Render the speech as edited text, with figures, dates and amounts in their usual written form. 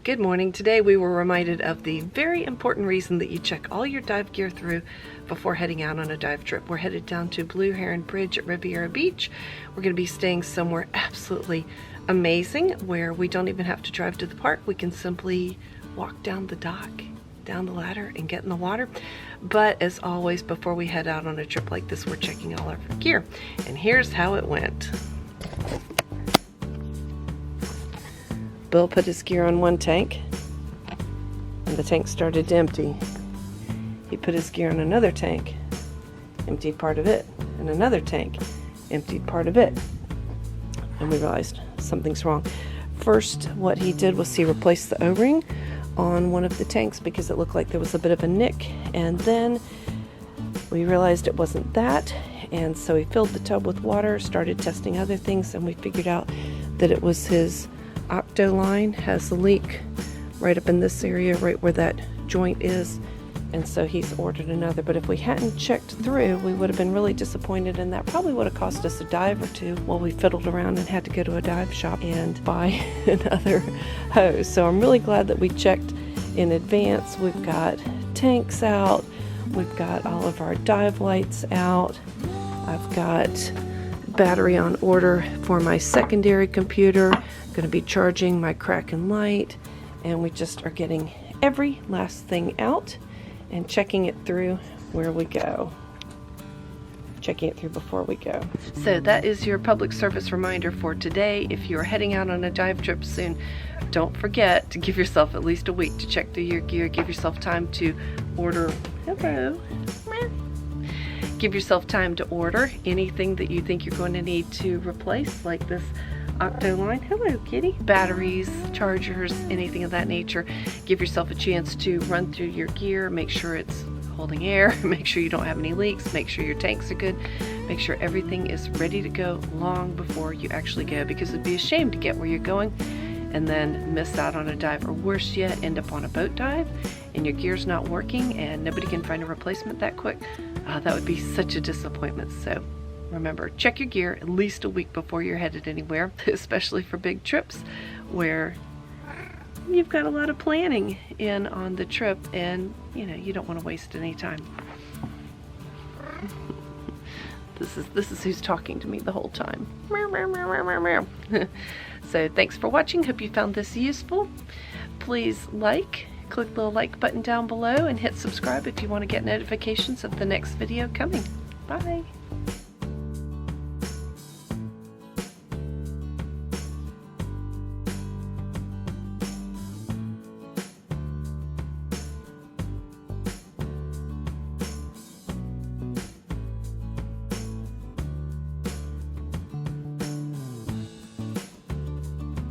Good morning. Today we were reminded of the very important reason that you check all your dive gear through before heading out on a dive trip. We're headed down to Blue Heron Bridge at Riviera Beach. We're going to be staying somewhere absolutely amazing where we don't even have to drive to the park. We can simply walk down the dock, down the ladder, and get in the water. But as always, before we head out on a trip like this, we're checking all of our gear. And here's how it went. Bill put his gear on one tank, and the tank started to empty. He put his gear on another tank, emptied part of it, and another tank, emptied part of it. And we realized something's wrong. First, what he did was he replaced the O-ring on one of the tanks because it looked like there was a bit of a nick. And then we realized it wasn't that, and so he filled the tub with water, started testing other things, and we figured out that it was his octo line has a leak right up in this area, right where that joint is, and so he's ordered another. But if we hadn't checked through, we would have been really disappointed, and that probably would have cost us a dive or two while we fiddled around and had to go to a dive shop and buy another hose. So I'm really glad that we checked in advance. We've got tanks out, we've got all of our dive lights out, I've got battery on order for my secondary computer, going to be charging my Kraken light, and we just are getting every last thing out and checking it through where we go. Checking it through before we go. So that is your public service reminder for today. If you're heading out on a dive trip soon, don't forget to give yourself at least a week to check through your gear. Give yourself time to order. Hello. Give yourself time to order anything that you think you're going to need to replace, like this octo line. Hello, kitty. Batteries, chargers, anything of that nature. Give yourself a chance to run through your gear, make sure it's holding air, make sure you don't have any leaks, make sure your tanks are good, make sure everything is ready to go long before you actually go, because it'd be a shame to get where you're going and then miss out on a dive, or worse yet, end up on a boat dive and your gear's not working and nobody can find a replacement that quick. That would be such a disappointment. So remember, check your gear at least a week before you're headed anywhere, especially for big trips where you've got a lot of planning in on the trip, and you don't want to waste any time. This is who's talking to me the whole time. So thanks for watching. Hope you found this useful. Please click the like button down below and hit subscribe if you want to get notifications of the next video coming. Bye.